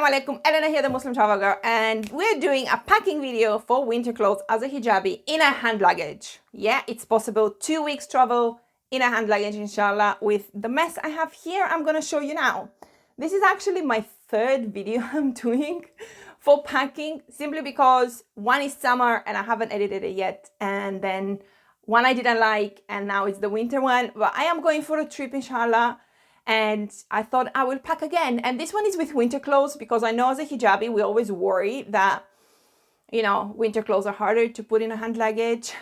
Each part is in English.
Assalamu alaikum, Elena here, the Muslim travel girl, and we're doing a packing video for winter clothes as a hijabi in a hand luggage. Yeah, it's possible 2 weeks travel in a hand luggage, inshallah, with the mess I have here. I'm gonna show you now. This is actually my third video I'm doing for packing, simply because one is summer and I haven't edited it yet, and then one I didn't like, and now it's the winter one. But I am going for a trip, inshallah, and I thought I will pack again. And this one is with winter clothes, because I know as a hijabi we always worry that, you know, winter clothes are harder to put in a hand luggage.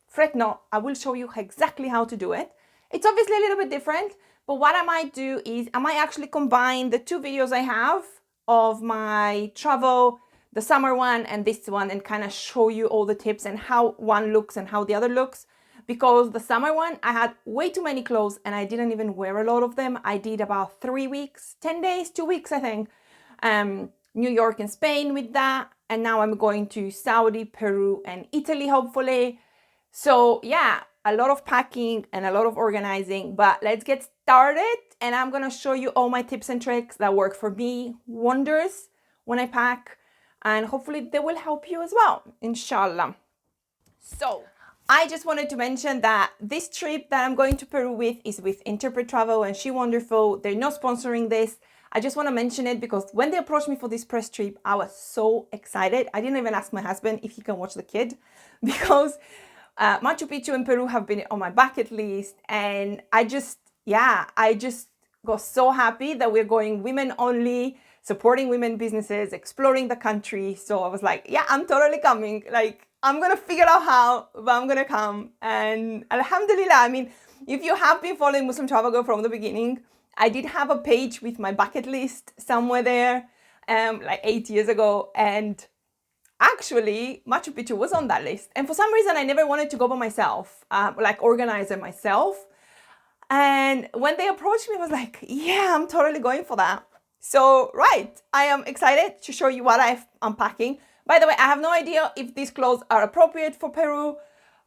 Fret not, I will show you exactly how to do it. It's obviously a little bit different, but what I might do is I might actually combine the two videos I have of my travel, the summer one and this one, and kind of show you all the tips and how one looks and how the other looks. Because the summer one, I had way too many clothes and I didn't even wear a lot of them. I did about 3 weeks, 10 days, 2 weeks, I think. New York and Spain with that. And now I'm going to Saudi, Peru, and Italy, hopefully. So yeah, a lot of packing and a lot of organizing, but let's get started. And I'm gonna show you all my tips and tricks that work for me, wonders when I pack. And hopefully they will help you as well, inshallah. So I just wanted to mention that this trip that I'm going to Peru with is with Interpret Travel, and She Wonderful. They're not sponsoring this. I just want to mention it because when they approached me for this press trip, I was so excited. I didn't even ask my husband if he can watch the kid, because Machu Picchu and Peru have been on my bucket list. And I just got so happy that we're going women only, supporting women businesses, exploring the country. So I was like, yeah, I'm totally coming. Like, I'm gonna figure out how, but I'm gonna come. And alhamdulillah, I mean, if you have been following Muslim Travel Girl from the beginning, I did have a page with my bucket list somewhere there, like 8 years ago. And actually, Machu Picchu was on that list. And for some reason, I never wanted to go by myself, like organize it myself. And when they approached me, I was like, yeah, I'm totally going for that. So, right, I am excited to show you what I'm packing. By the way, I have no idea if these clothes are appropriate for Peru,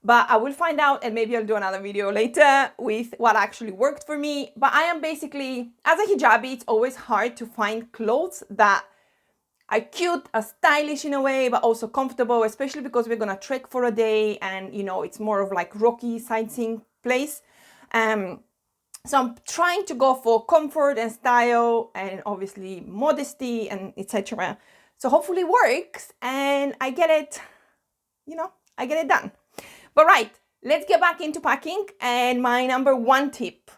but I will find out, and maybe I'll do another video later with what actually worked for me. But I am basically, as a hijabi, it's always hard to find clothes that are cute, are stylish in a way, but also comfortable, especially because we're gonna trek for a day and, you know, it's more of like rocky sightseeing place. So I'm trying to go for comfort and style and obviously modesty and etc. So hopefully it works and I get it, you know, I get it done. But right, let's get back into packing. And my number one tip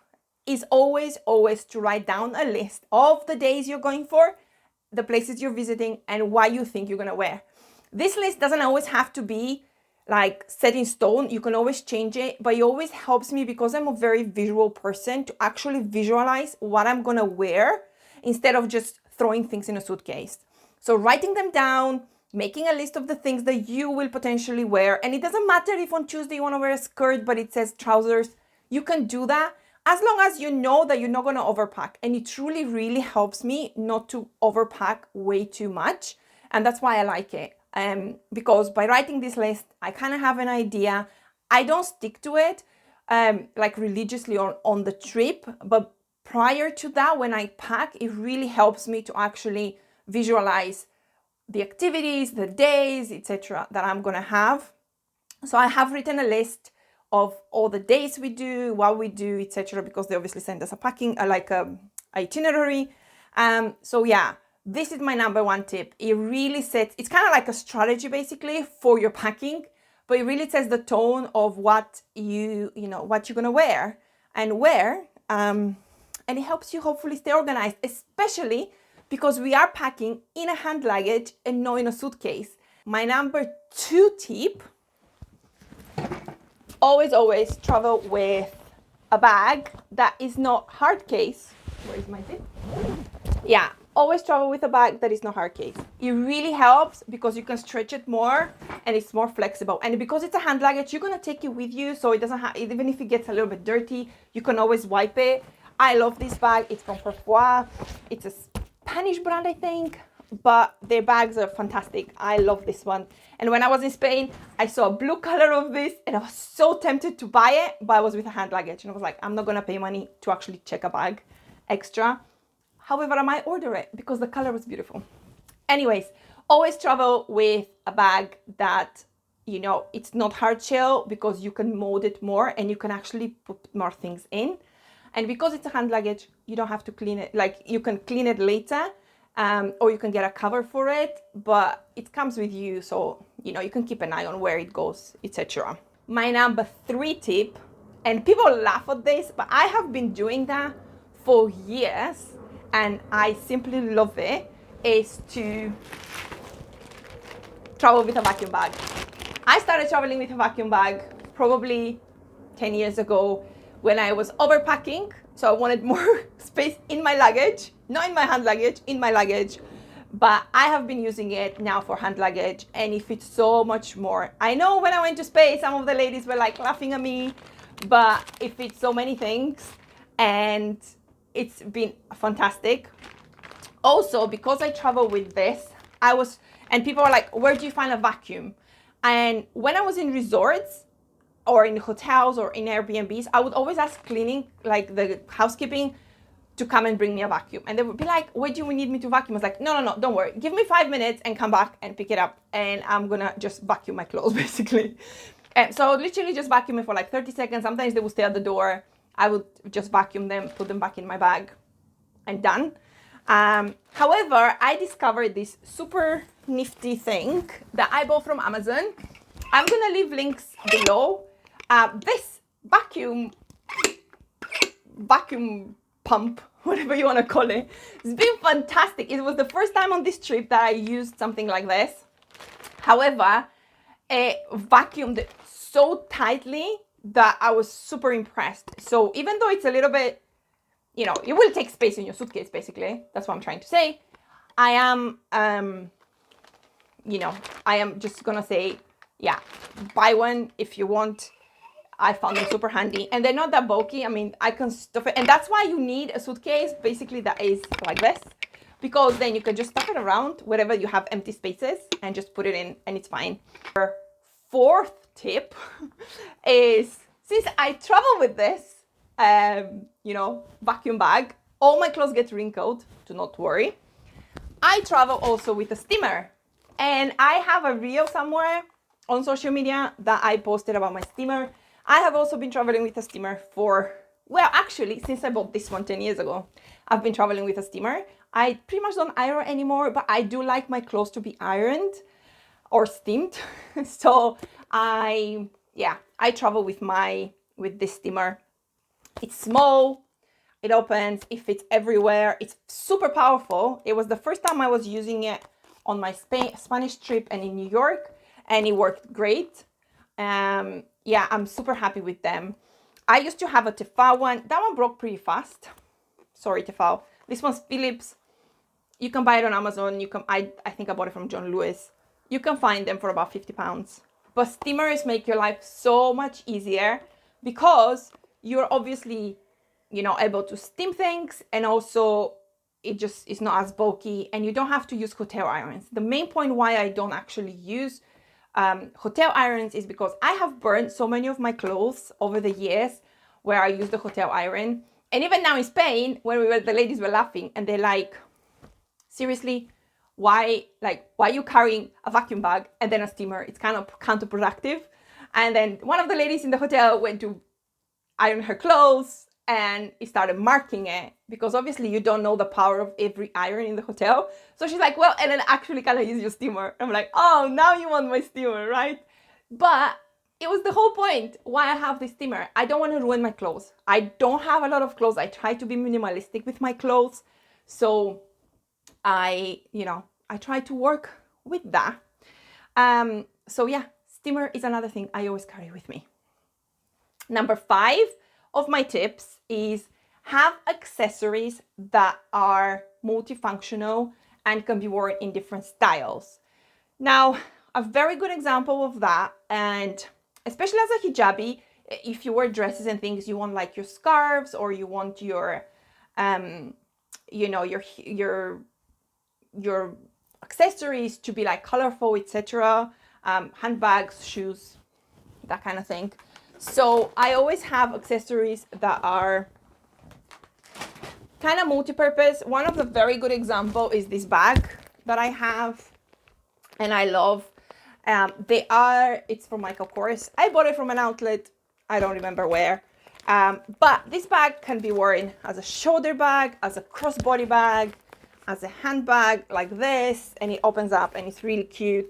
is always to write down a list of the days you're going for, the places you're visiting, and what you think you're gonna wear. This list doesn't always have to be like set in stone. You can always change it, but it always helps me because I'm a very visual person to actually visualize what I'm gonna wear instead of just throwing things in a suitcase. So writing them down, making a list of the things that you will potentially wear. And it doesn't matter if on Tuesday you want to wear a skirt, but it says trousers. You can do that as long as you know that you're not going to overpack. And it truly, really helps me not to overpack way too much. And that's why I like it. Because by writing this list, I kind of have an idea. I don't stick to it like religiously on the trip. But prior to that, when I pack, it really helps me to actually visualize the activities, the days, etc. that I'm gonna have. So I have written a list of all the days we do, what we do, etc. because they obviously send us a packing, itinerary. So yeah, this is my number one tip. It really sets, it's kind of like a strategy basically for your packing, but it really sets the tone of what what you're gonna wear and where, and it helps you hopefully stay organized, especially because we are packing in a hand luggage and not in a suitcase. My number two tip, always travel with a bag that is not hard case. Where is my tip? Yeah, always travel with a bag that is not hard case. It really helps because you can stretch it more and it's more flexible. And because it's a hand luggage, you're gonna take it with you, so it doesn't have, even if it gets a little bit dirty, you can always wipe it. I love this bag. It's from Perfois. It's a Spanish brand, I think, but their bags are fantastic. I love this one. And when I was in Spain, I saw a blue color of this and I was so tempted to buy it, but I was with a hand luggage and I was like, I'm not gonna pay money to actually check a bag extra. However, I might order it because the color was beautiful. Anyways, always travel with a bag that, you know, it's not hard shell, because you can mold it more and you can actually put more things in. And because it's a hand luggage, you don't have to clean it. Like, you can clean it later, or you can get a cover for it, but it comes with you, so, you know, you can keep an eye on where it goes, etc. My number 3 tip, and people laugh at this, but I have been doing that for years and I simply love it, is to travel with a vacuum bag. I started traveling with a vacuum bag probably 10 years ago when I was overpacking. So I wanted more space in my luggage, not in my hand luggage, in my luggage. But I have been using it now for hand luggage and it fits so much more. I know when I went to Spain, some of the ladies were like laughing at me, but it fits so many things and it's been fantastic. Also, because I travel with this, and people are like, where do you find a vacuum? And when I was in resorts or in hotels or in Airbnbs, I would always ask cleaning, like the housekeeping, to come and bring me a vacuum. And they would be like, why do you need me to vacuum? I was like, no, don't worry. Give me 5 minutes and come back and pick it up. And I'm gonna just vacuum my clothes, basically. And so literally just vacuum it for like 30 seconds. Sometimes they would stay at the door. I would just vacuum them, put them back in my bag, and done. However, I discovered this super nifty thing that I bought from Amazon. I'm gonna leave links below. This vacuum pump, whatever you want to call it, it's been fantastic. It was the first time on this trip that I used something like this. However, it vacuumed so tightly that I was super impressed. So even though it's a little bit, you know, it will take space in your suitcase, basically. That's what I'm trying to say. I am just gonna say, yeah, buy one if you want. I found them super handy and they're not that bulky. I mean, I can stuff it. And that's why you need a suitcase, basically, that is like this, because then you can just stuff it around wherever you have empty spaces and just put it in and it's fine. Our 4th tip is, since I travel with this, vacuum bag, all my clothes get wrinkled, do not worry. I travel also with a steamer, and I have a reel somewhere on social media that I posted about my steamer. I have also been traveling with a steamer for, well, actually, since I bought this one 10 years ago, I've been traveling with a steamer. I pretty much don't iron anymore, but I do like my clothes to be ironed or steamed. So I travel with this steamer. It's small, it opens, it fits everywhere. It's super powerful. It was the first time I was using it on my Spanish trip and in New York, and it worked great. Yeah, I'm super happy with them. I used to have a Tefal one. That one broke pretty fast. Sorry, Tefal. This one's Philips. You can buy it on Amazon. I think I bought it from John Lewis. You can find them for about £50. But steamers make your life so much easier because you're obviously, able to steam things, and also it just is not as bulky and you don't have to use hotel irons. The main point why I don't actually use hotel irons is because I have burned so many of my clothes over the years where I use the hotel iron. And even now in Spain, when the ladies were laughing and they're like, seriously, why are you carrying a vacuum bag and then a steamer? It's kind of counterproductive. And then one of the ladies in the hotel went to iron her clothes and it started marking it, because obviously you don't know the power of every iron in the hotel. So she's like, well, and then actually can I use your steamer? I'm like, oh, now you want my steamer, right? But it was the whole point why I have this steamer. I don't want to ruin my clothes. I don't have a lot of clothes. I try to be minimalistic with my clothes. So I try to work with that. So yeah, steamer is another thing I always carry with me. Number 5 of my tips is have accessories that are multifunctional and can be worn in different styles. Now, a very good example of that, and especially as a hijabi, if you wear dresses and things, you want like your scarves, or you want your your accessories to be like colorful, etc. Handbags, shoes, that kind of thing. So I always have accessories that are kind of multi-purpose. One of the very good example is this bag that I have and I love. It's from Michael Kors. I bought it from an outlet. I don't remember where. But this bag can be worn as a shoulder bag, as a crossbody bag, as a handbag like this, and it opens up and it's really cute.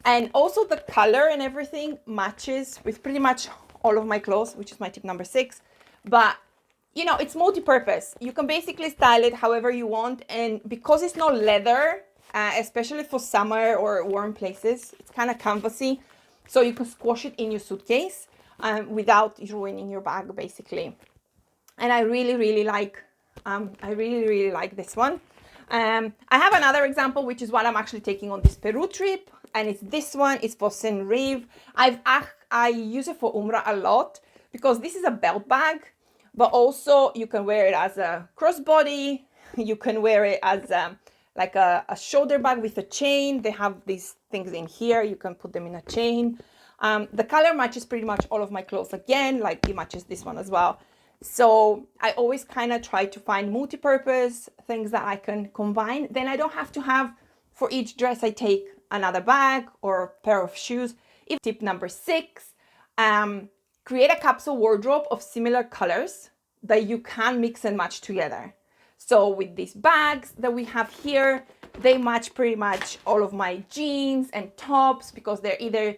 And also the color and everything matches with pretty much all of my clothes, which is my tip number 6. But you know, it's multi-purpose. You can basically style it however you want, and because it's not leather, especially for summer or warm places, it's kind of canvasy, so you can squash it in your suitcase without ruining your bag, basically. And I really like this one. I have another example, which is what I'm actually taking on this Peru trip, and it's this one. It's for Saint Rive. I use it for Umrah a lot because this is a belt bag, but also you can wear it as a crossbody. You can wear it as like a shoulder bag with a chain. They have these things in here. You can put them in a chain. The color matches pretty much all of my clothes again, like it matches this one as well. So I always kind of try to find multi-purpose things that I can combine. Then I don't have to have, for each dress I take, another bag or pair of shoes. Tip number 6, create a capsule wardrobe of similar colors that you can mix and match together. So with these bags that we have here, they match pretty much all of my jeans and tops because they're either,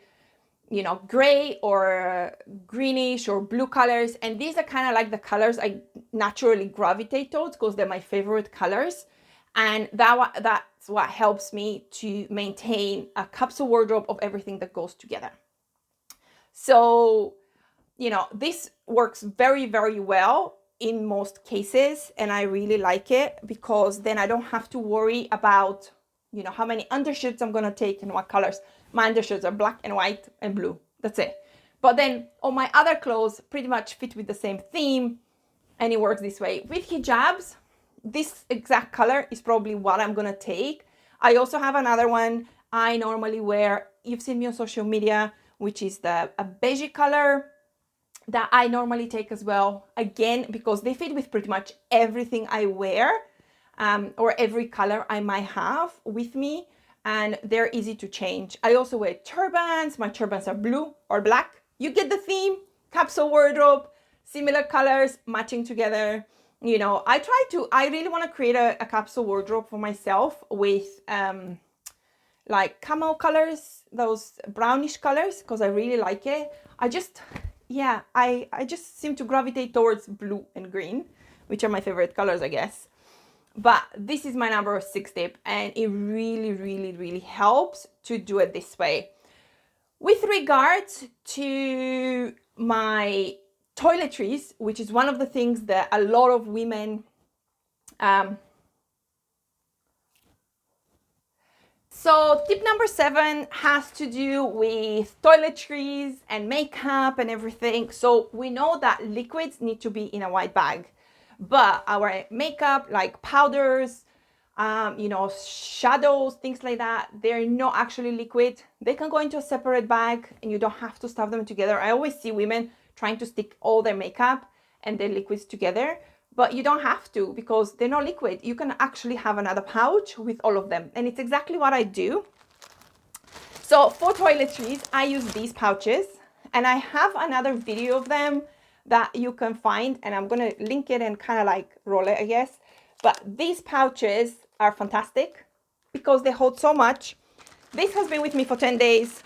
you know, gray or greenish or blue colors. And these are kind of like the colors I naturally gravitate towards because they're my favorite colors. And that's what helps me to maintain a capsule wardrobe of everything that goes together. So, you know, this works very well in most cases, and I really like it because then I don't have to worry about, you know, how many undershirts I'm gonna take and what colors. My undershirts are black and white and blue. That's it. But then all my other clothes pretty much fit with the same theme, and it works this way. With hijabs, this exact color is probably what I'm gonna take. I also have another one I normally wear. You've seen me on social media, which is a beige color that I normally take as well. Again, because they fit with pretty much everything I wear, or every color I might have with me, and they're easy to change. I also wear turbans. My turbans are blue or black. You get the theme. Capsule wardrobe, similar colors matching together. You know, I really want to create a capsule wardrobe for myself with like camel colors, those brownish colors, because I really like it. I just seem to gravitate towards blue and green, which are my favorite colors, I guess. But this is my number 6 tip, and it really helps to do it this way. With regards to my toiletries, which is one of the things that a lot of women so tip number 7 has to do with toiletries and makeup and everything. So we know that liquids need to be in a white bag, but our makeup, like powders, you know, shadows, things like that, they're not actually liquid. They can go into a separate bag and you don't have to stuff them together. I always see women trying to stick all their makeup and their liquids together, but you don't have to because they're not liquid. You can actually have another pouch with all of them, and it's exactly what I do. So for toiletries, I use these pouches, and I have another video of them that you can find, and I'm gonna link it and kind of like roll it, I guess. But these pouches are fantastic because they hold so much. This has been with me for 10 days.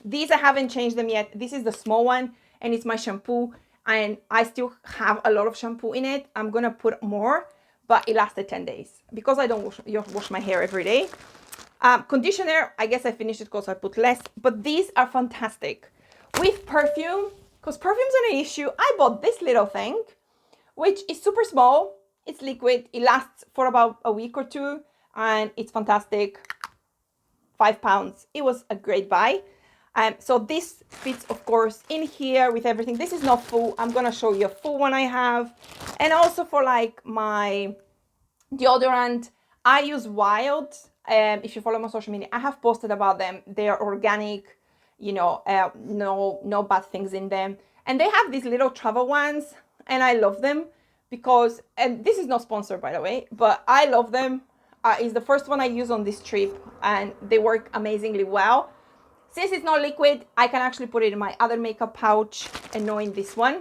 These I haven't changed them yet. This is the small one, and it's my shampoo, and I still have a lot of shampoo in it. I'm gonna put more, but it lasted 10 days because I don't wash my hair every day. Conditioner, I guess I finished it because I put less, but these are fantastic. With perfume, because perfume's an issue, I bought this little thing, which is super small. It's liquid. It lasts for about a week or two, and it's fantastic. £5. It was a great buy. So this fits, of course, in here with everything. This is not full. I'm gonna show you a full one I have. And also for like my deodorant, I use Wild. If you follow my social media, I have posted about them. They are organic, you know, no bad things in them. And they have these little travel ones, and I love them because, and this is not sponsored by the way, but I love them. It's the first one I use on this trip and they work amazingly well. Since it's not liquid, I can actually put it in my other makeup pouch and not in this one.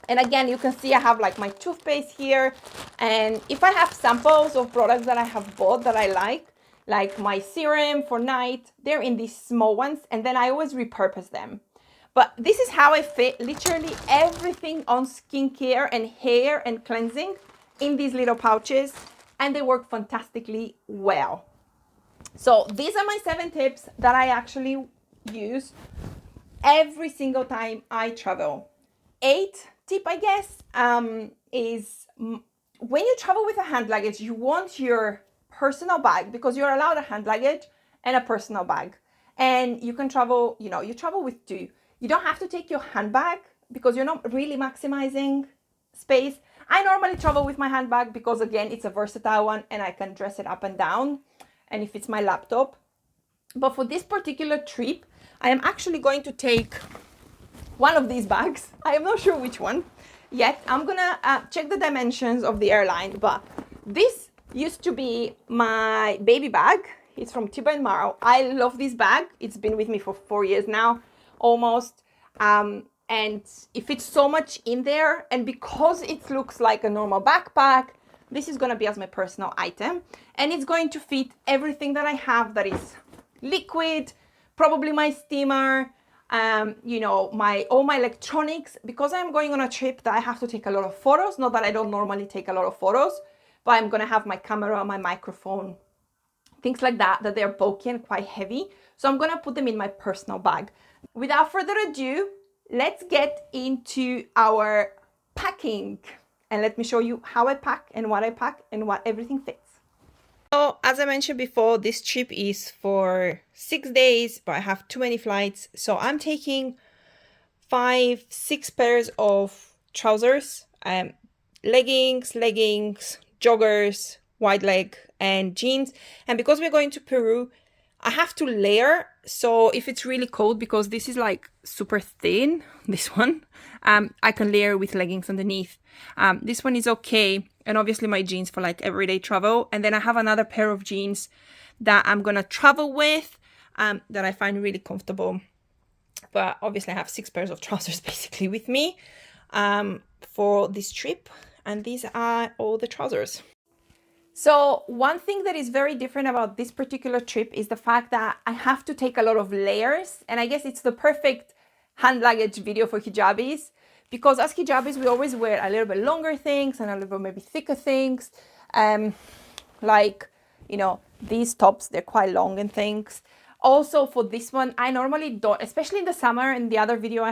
And again, you can see I have like my toothpaste here. And if I have samples of products that I have bought that I like my serum for night, they're in these small ones. And then I always repurpose them. But this is how I fit literally everything on skincare and hair and cleansing in these little pouches. And they work fantastically well. So these are my 7 tips that I actually use every single time I travel. 8th tip, I guess, is when you travel with a hand luggage, you want your personal bag, because you're allowed a hand luggage and a personal bag. And you can travel, you travel with 2. You don't have to take your handbag because you're not really maximizing space. I normally travel with my handbag because, again, it's a versatile one and I can dress it up and down. And if it's my laptop. But for this particular trip, I am actually going to take one of these bags. I am not sure which one yet. I'm gonna check the dimensions of the airline, but this used to be my baby bag. It's from Tiba & Maro. I love this bag. It's been with me for 4 years now, almost. And it fits so much in there. And because it looks like a normal backpack, this is gonna be as my personal item. And it's going to fit everything that I have that is liquid, probably my steamer, all my electronics, because I'm going on a trip that I have to take a lot of photos. Not that I don't normally take a lot of photos, but I'm gonna have my camera, my microphone, things like that they're bulky and quite heavy. So I'm gonna put them in my personal bag. Without further ado, let's get into our packing. And let me show you how I pack and what everything fits. So as I mentioned before, this trip is for 6 days, but I have too many flights. So I'm taking 6 pairs of trousers, leggings, joggers, wide leg, and jeans. And because we're going to Peru, I have to layer. So if it's really cold, because this is like super thin, this one, I can layer with leggings underneath. This one is okay. And obviously my jeans for like everyday travel. And then I have another pair of jeans that I'm gonna travel with, that I find really comfortable. But obviously I have 6 pairs of trousers basically with me for this trip. And these are all the trousers. So one thing that is very different about this particular trip is the fact that I have to take a lot of layers. And I guess it's the perfect hand luggage video for hijabis, because as hijabis, we always wear a little bit longer things and a little bit maybe thicker things. These tops, they're quite long and things. Also for this one, I normally don't, especially in the summer, in the other video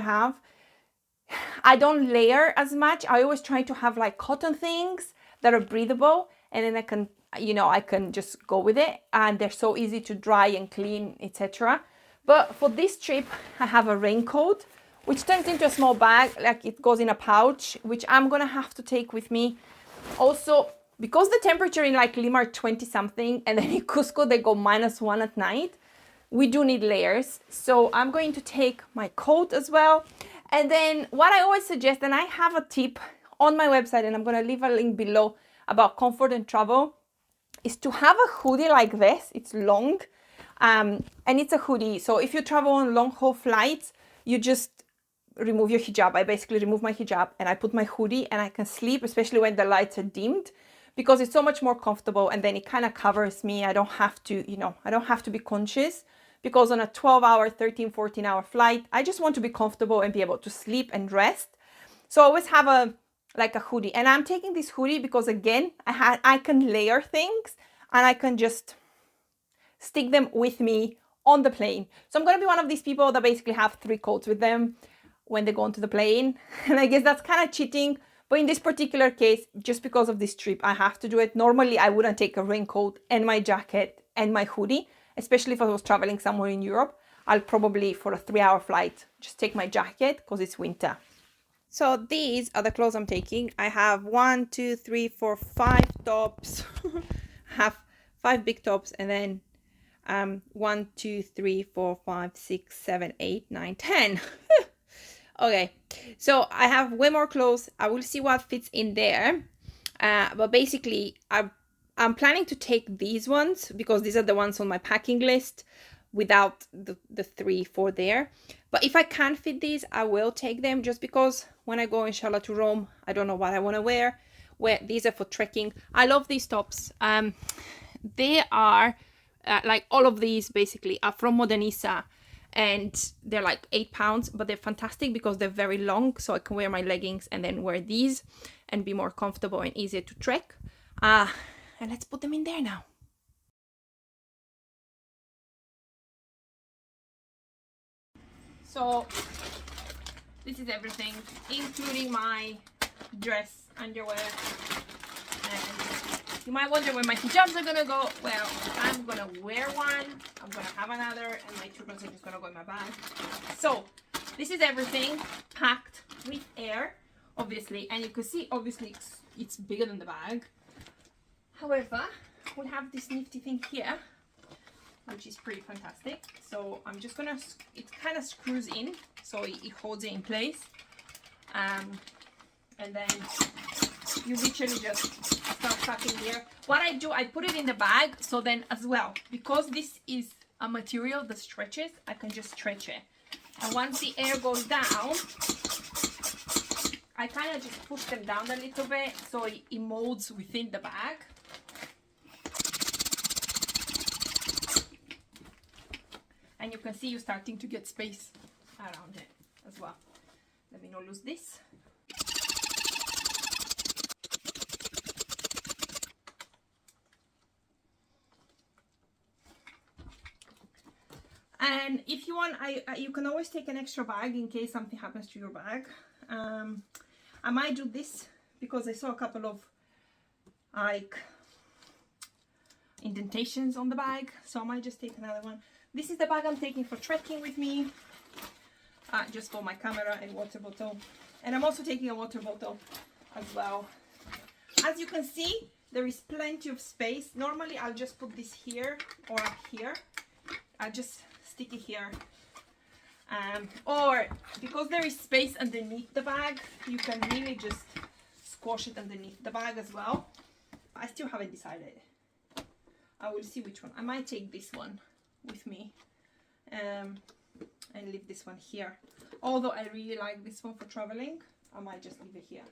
I don't layer as much. I always try to have like cotton things that are breathable, and then I can just go with it, and they're so easy to dry and clean, etc. But for this trip, I have a raincoat, which turns into a small bag, like it goes in a pouch, which I'm gonna have to take with me. Also, because the temperature in like Lima are 20 something, and then in Cusco they go -1 at night, we do need layers. So I'm going to take my coat as well. And then what I always suggest, and I have a tip on my website, and I'm gonna leave a link below about comfort and travel, is to have a hoodie like this. It's long, and it's a hoodie. So if you travel on long haul flights, you just remove your hijab. I basically remove my hijab and I put my hoodie, and I can sleep, especially when the lights are dimmed, because it's so much more comfortable, and then it kind of covers me. I don't have to be conscious, because on a 12-hour, 13, 14-hour flight, I just want to be comfortable and be able to sleep and rest. So I always have a hoodie, and I'm taking this hoodie because, again, I can layer things and I can just stick them with me on the plane. So I'm going to be one of these people that basically have 3 coats with them when they go onto the plane. And I guess that's kind of cheating, but in this particular case, just because of this trip, I have to do it. Normally, I wouldn't take a raincoat and my jacket and my hoodie, especially if I was traveling somewhere in Europe. I'll probably, for a 3-hour flight, just take my jacket because it's winter. So these are the clothes I'm taking. I have 1, 2, 3, 4, 5 tops. I have 5 big tops, and then 1, 2, 3, 4, 5, 6, 7, 8, 9, 10 Okay, so I have way more clothes. I will see what fits in there. But basically, I'm planning to take these ones because these are the ones on my packing list without the 3, 4 there. But if I can't fit these, I will take them just because when I go inshallah to Rome, I don't know what I want to wear. These are for trekking. I love these tops. They are like all of these basically are from Modernissa, and they're like £8, but they're fantastic because they're very long, so I can wear my leggings and then wear these and be more comfortable and easier to trek. And let's put them in there now. So this is everything, including my dress, underwear, and you might wonder where my hijabs are gonna go. Well, I'm gonna wear one, I'm gonna have another, and my turbans are just gonna go in my bag. So this is everything packed with air, obviously, and you can see obviously it's bigger than the bag. However, we have this nifty thing here, which is pretty fantastic. So I'm just gonna, it kind of screws in, so it holds it in place. And then you literally just start packing here. What I do, I put it in the bag, so then as well, because this is a material that stretches, I can just stretch it. And once the air goes down, I kind of just push them down a little bit so it molds within the bag. And you can see you're starting to get space around it as well. Let me not lose this. And if you want, you can always take an extra bag in case something happens to your bag. I might do this because I saw a couple of like indentations on the bag, so I might just take another one. This is the bag I'm taking for trekking with me, just for my camera and water bottle. And I'm also taking a water bottle as well. As you can see, there is plenty of space. Normally I'll just put this here or up here. I'll just stick it here. Or because there is space underneath the bag, you can really just squash it underneath the bag as well. I still haven't decided. I will see which one. I might take this one with me and leave this one here. Although I really like this one for traveling, I might just leave it here.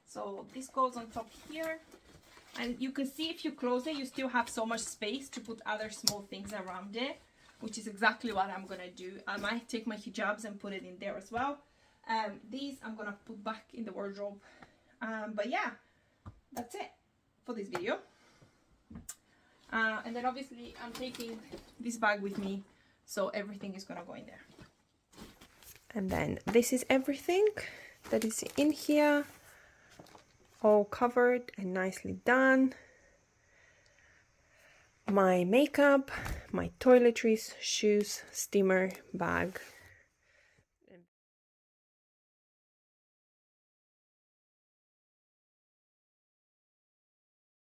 So this goes on top here, and you can see if you close it, you still have so much space to put other small things around it, which is exactly what I'm gonna do. I might take my hijabs and put it in there as well. These I'm gonna put back in the wardrobe. But yeah, that's it for this video. And then obviously I'm taking this bag with me, so everything is gonna go in there. And then this is everything that is in here, all covered and nicely done. My makeup, my toiletries, shoes, steamer, bag,